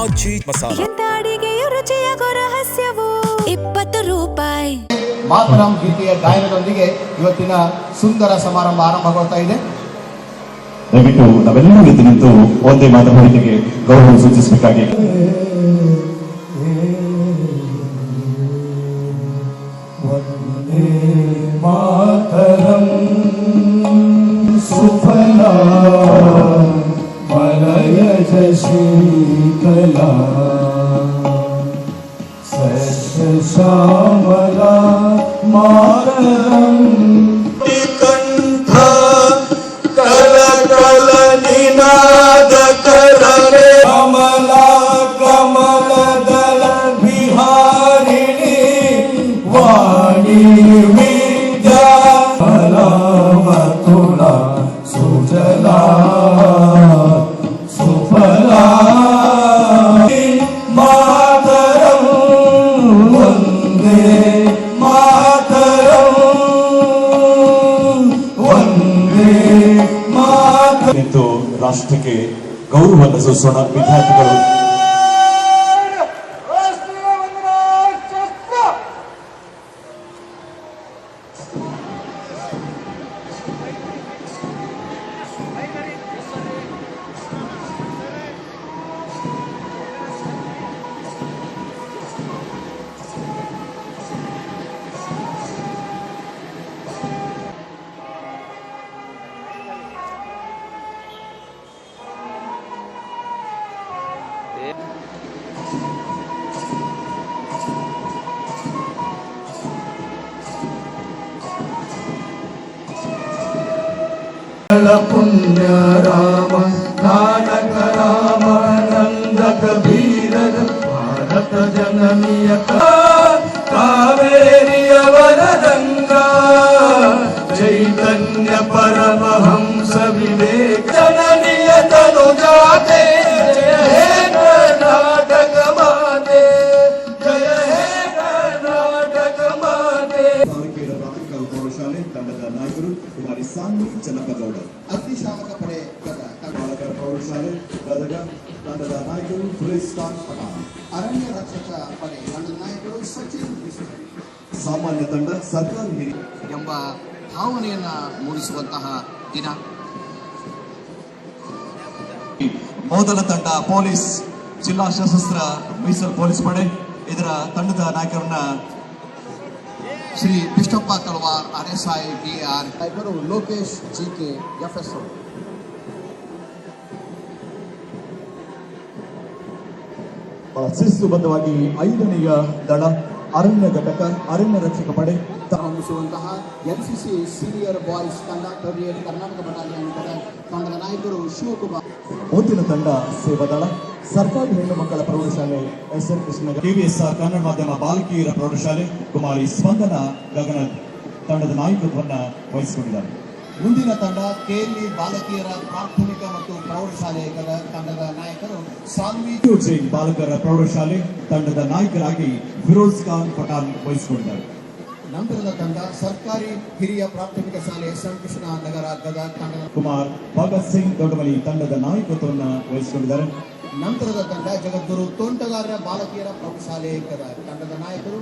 ಆಚಿ ಮಸಾಲ. ಎಂತ ಅಡಿಗೆಯ ರುಚಿಯಾಗೋ ರಹಸ್ಯವು 20 ರೂಪಾಯಿ. ಮಾತರಂ ಗೀತೆಯ ಗಾಯನದೊಂದಿಗೆ ಇವತ್ತಿನ ಸುಂದರ ಸಮಾರಂಭ ಆರಂಭಗೊಳ್ತಾ ಇದೆ. ದಯವಿಟ್ಟು ನಾವೆಲ್ಲರೂ ಎದ್ದು ನಿಂತು ಒಂದೇ ಮಾತುಕತೆಗೆ ಗೌರವ ಸೂಚಿಸಬೇಕಾಗಿ. ಮಾತರಂ ಸುಫಲ ಮಲಯಜ ಶ್ರೀಕಲ ಸಸ್ಯ ಶ್ಯಾಮಲ ಮಾತರಂ ಕಂಠ ಕಲ ಕಲ ನಿನಾದ ಕಲನೆ ಕಮಲ ಕಮಲ ದಲ ಬಿಹಾರಿಣಿ ವಾಣಿ ವಿದ್ಯಾ ಮತುಲ ಸುಜಲ ಸುಫಲ ಮಾತರಂ ವಂದೇ ಮಾತರಂ ವಂದೇ ಮಾತರಂ ಎಂದು ರಾಷ್ಟ್ರಕ್ಕೆ ಗೌರವವನ್ನು ಸೂಚಿಸೋಣ. ವಿದ್ಯಾರ್ಥಿಗಳು ಪುಣ್ಯ ರಾಮ ನಾನಕ ರಾಮ ನಂದ ಕಬೀರ ಭಾರತ ಜನನಿಯ ಕಾವೇರಿಯವರ ಗಂಗಾ ಚೈತನ್ಯ ಪರಮಹಂಸ ವಿವೇಕ ಜನನಿಯ ತನು ಜಾತೆ ಜಯ ಹೇ ಕರ್ನಾಟಕ ಮಾತೆ ಜಯ ಹೇ ಕರ್ನಾಟಕ ಮಾತೆ. ಪ್ರಾಥಮಿಕ ಪ್ರೌಢಶಾಲೆ ತಂಡದ ನಾಯಕರು ಕುಮಾರಿ ಸಾನ್ವಿ ಚನ್ನಪ್ಪಗೌಡ. ಅಗ್ನಿಶಾಮಕ ಪಡೆ ಬಾಲಕರ ಪ್ರೌಢಶಾಲೆ ಗದಗ ತಂಡದ ನಾಯಕರು ಫಿರೋಜ್ ಖಾನ್ ಪಠಾಣ್. ಅರಣ್ಯ ರಕ್ಷಕ ಪಡೆ ತಂಡದ ನಾಯಕರು ಸಚಿನ್ ಬಿಸ್ಟೆ. ಸಾಮಾನ್ಯ ತಂಡ ಸರ್ಕಾರಿ ಹಿರಿಯ ಎಂಬ ಭಾವನೆಯನ್ನ ಮೂಡಿಸುವಂತಹ ದಿನ. ಮೊದಲ ತಂಡ ಪೊಲೀಸ್ ಜಿಲ್ಲಾ ಸಶಸ್ತ್ರ ಮೀಸಲು ಪೊಲೀಸ್ ಪಡೆ. ಇದರ ತಂಡದ ನಾಯಕರನ್ನ ಶ್ರೀ ಕೃಷ್ಣಪ್ಪ ತಳವಾರ್ RSI BR ನಾಯಕರು ಲೋಕೇಶ್ GK FSO. ಶಿಸ್ತುಬದ್ಧವಾಗಿ 5ನೇಯ ದಳ ಅರಣ್ಯ ಘಟಕ ಅರಣ್ಯ ರಕ್ಷಕ ಪಡೆ ಆಗಮಿಸುವಂತಹ NCC ಸೀನಿಯರ್ ಬಾಯ್ಸ್ ತಂಡ 38 ಕರ್ನಾಟಕ ಬಟಾಲಿಯನ್ ತಂಡದ ನಾಯಕರು ಶಿವಕುಮಾರ್. ಮುಂದಿನ ತಂಡ ಸೇವಾದಳ ಸರ್ಕಾರಿ ಹೆಣ್ಣು ಮಕ್ಕಳ ಪ್ರೌಢಶಾಲೆ SN ಕೃಷ್ಣ. KVSR ಕನ್ನಡ ಮಾಧ್ಯಮ ಬಾಲಕಿಯರ ಪ್ರೌಢಶಾಲೆ ಕುಮಾರಿ ಸ್ಪಂದನ ಗಗನ ತಂಡದ ನಾಯಕತ್ವವನ್ನು ವಹಿಸಿಕೊಂಡಿದ್ದಾರೆ. ಮುಂದಿನ ತಂಡ KLE ಬಾಲಕಿಯರ ಪ್ರಾಥಮಿಕ ಮತ್ತು ಪ್ರೌಢಶಾಲೆ ತಂಡದ ನಾಯಕರು ಸಾನ್ವಿ ಜೈನ್ ಬಾಲಕರ ಪ್ರೌಢಶಾಲೆ ತಂಡದ ನಾಯಕರಾಗಿ ಫಿರೋಜ್ ಖಾನ್ ಪಠಾಣ್ ವಹಿಸಿಕೊಂಡಿದ್ದಾರೆ. ನಂತರದ ತಂಡ ಸರ್ಕಾರಿ ಹಿರಿಯ ಪ್ರಾಥಮಿಕ ಶಾಲೆ SN ಕೃಷ್ಣ ನಗರ ಗದಗ ತಂಡದ ಕುಮಾರ್ ಭಗತ್ ಸಿಂಗ್ ದೊಡ್ಡಮನಿ ತಂಡದ ನಾಯಕತ್ವವನ್ನು ವಹಿಸಿಕೊಂಡಿದ್ದಾರೆ. ನಂತರದ ತಂಡ ಜಗದ್ಗುರು ತೋಂಟಗಾರರ ಬಾಲಕಿಯರ ಪ್ರೌಢಶಾಲೆ ತಂಡದ ನಾಯಕರು